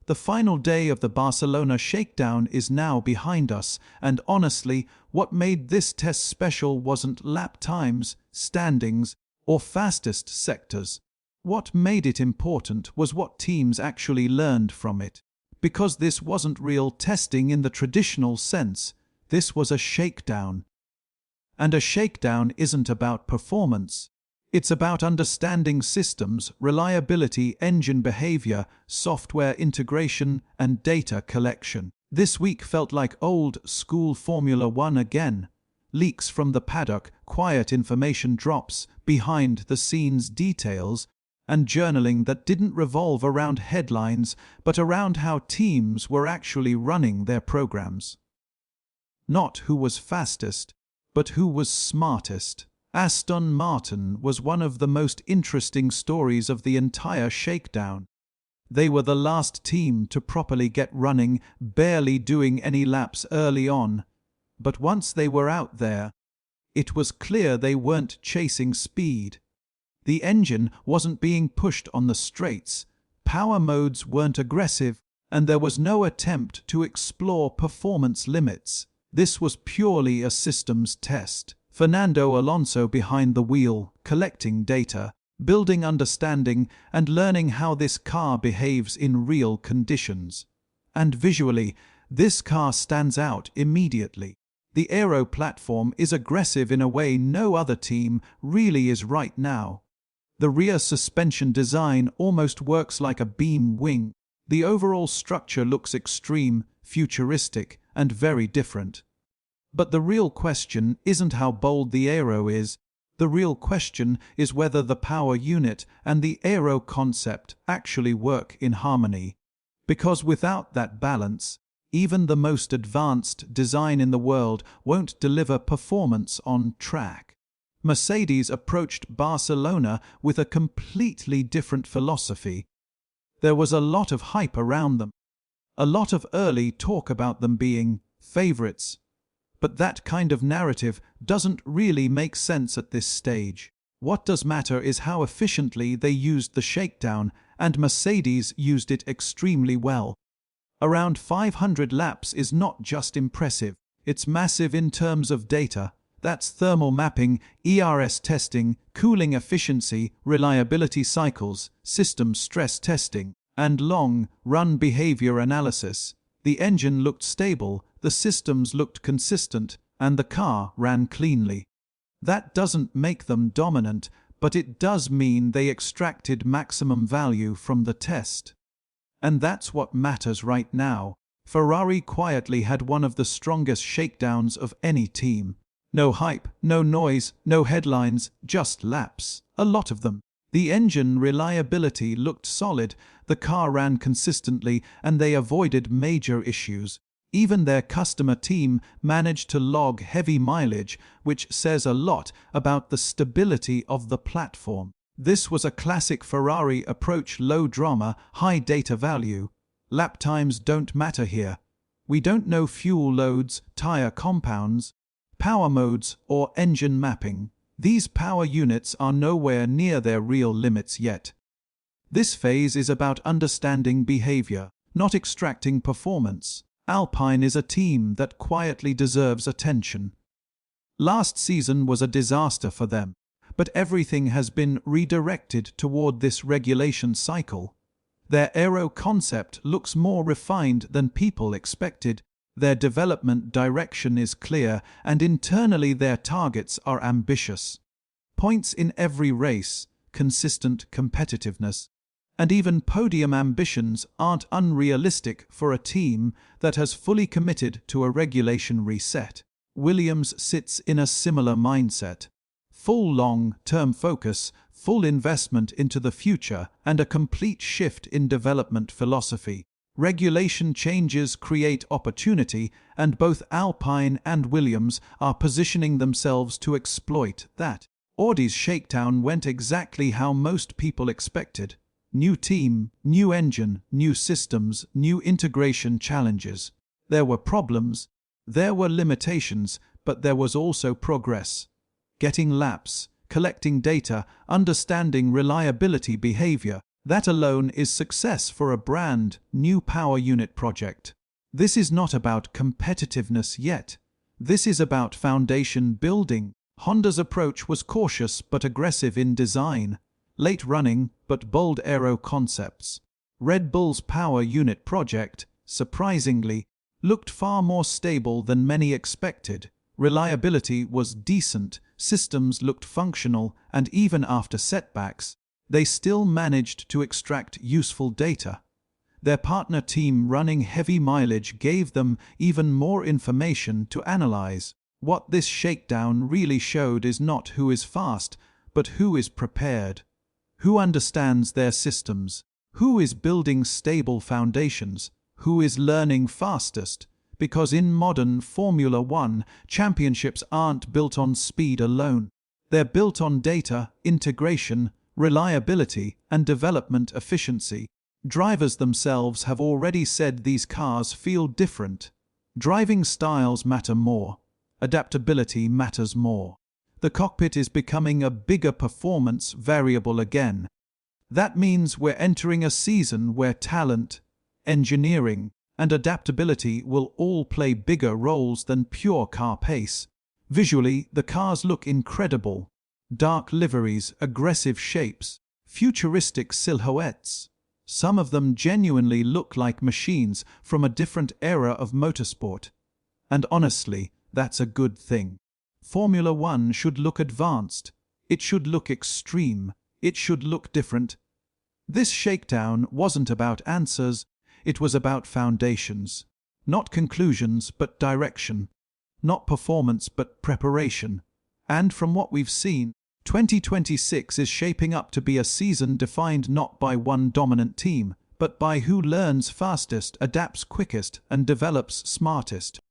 The final day of the Barcelona shakedown is now behind us, and honestly, what made this test special wasn't lap times, standings, or fastest sectors. What made it important was what teams actually learned from it. Because this wasn't real testing in the traditional sense, this was a shakedown. And a shakedown isn't about performance. It's about understanding systems, reliability, engine behavior, software integration, and data collection. This week felt like old-school Formula One again. Leaks from the paddock, quiet information drops, behind-the-scenes details, and journaling that didn't revolve around headlines, but around how teams were actually running their programs. Not who was fastest, but who was smartest. Aston Martin was one of the most interesting stories of the entire shakedown. They were the last team to properly get running, barely doing any laps early on. But once they were out there, it was clear they weren't chasing speed. The engine wasn't being pushed on the straights, power modes weren't aggressive, and there was no attempt to explore performance limits. This was purely a systems test. Fernando Alonso behind the wheel, collecting data, building understanding, and learning how this car behaves in real conditions. And visually, this car stands out immediately. The Aero platform is aggressive in a way no other team really is right now. The rear suspension design almost works like a beam wing. The overall structure looks extreme, futuristic, and very different. But the real question isn't how bold the Aero is. The real question is whether the power unit and the Aero concept actually work in harmony. Because without that balance, even the most advanced design in the world won't deliver performance on track. Mercedes approached Barcelona with a completely different philosophy. There was a lot of hype around them. A lot of early talk about them being favorites. But that kind of narrative doesn't really make sense at this stage. What does matter is how efficiently they used the shakedown, and Mercedes used it extremely well. Around 500 laps is not just impressive, it's massive in terms of data. That's thermal mapping, ERS testing, cooling efficiency, reliability cycles, system stress testing, and long-run behavior analysis. The engine looked stable, the systems looked consistent, and the car ran cleanly. That doesn't make them dominant, but it does mean they extracted maximum value from the test. And that's what matters right now. Ferrari quietly had one of the strongest shakedowns of any team. No hype, no noise, no headlines, just laps. A lot of them. The engine reliability looked solid, the car ran consistently, and they avoided major issues. Even their customer team managed to log heavy mileage, which says a lot about the stability of the platform. This was a classic Ferrari approach: low drama, high data value. Lap times don't matter here. We don't know fuel loads, tire compounds, power modes, or engine mapping. These power units are nowhere near their real limits yet. This phase is about understanding behavior, not extracting performance. Alpine is a team that quietly deserves attention. Last season was a disaster for them, but everything has been redirected toward this regulation cycle. Their Aero concept looks more refined than people expected. Their development direction is clear, and internally their targets are ambitious. Points in every race, consistent competitiveness, and even podium ambitions aren't unrealistic for a team that has fully committed to a regulation reset. Williams sits in a similar mindset. Full long-term focus, full investment into the future, and a complete shift in development philosophy. Regulation changes create opportunity, and both Alpine and Williams are positioning themselves to exploit that. Audi's shakedown went exactly how most people expected. New team, new engine, new systems, new integration challenges. There were problems, there were limitations, but there was also progress. Getting laps, collecting data, understanding reliability behavior. That alone is success for a brand new power unit project. This is not about competitiveness yet. This is about foundation building. Honda's approach was cautious but aggressive in design, late running but bold aero concepts. Red Bull's power unit project, surprisingly, looked far more stable than many expected. Reliability was decent, systems looked functional, and even after setbacks, they still managed to extract useful data. Their partner team running heavy mileage gave them even more information to analyze. What this shakedown really showed is not who is fast, but who is prepared. Who understands their systems? Who is building stable foundations? Who is learning fastest? Because in modern Formula One, championships aren't built on speed alone. They're built on data, integration, reliability, and development efficiency. Drivers themselves have already said these cars feel different. Driving styles matter more. Adaptability matters more. The cockpit is becoming a bigger performance variable again. That means we're entering a season where talent, engineering, and adaptability will all play bigger roles than pure car pace. Visually, the cars look incredible. Dark liveries, aggressive shapes, futuristic silhouettes. Some of them genuinely look like machines from a different era of motorsport. And honestly, that's a good thing. Formula One should look advanced. It should look extreme. It should look different. This shakedown wasn't about answers, it was about foundations. Not conclusions, but direction. Not performance, but preparation. And from what we've seen, 2026 is shaping up to be a season defined not by one dominant team, but by who learns fastest, adapts quickest, and develops smartest.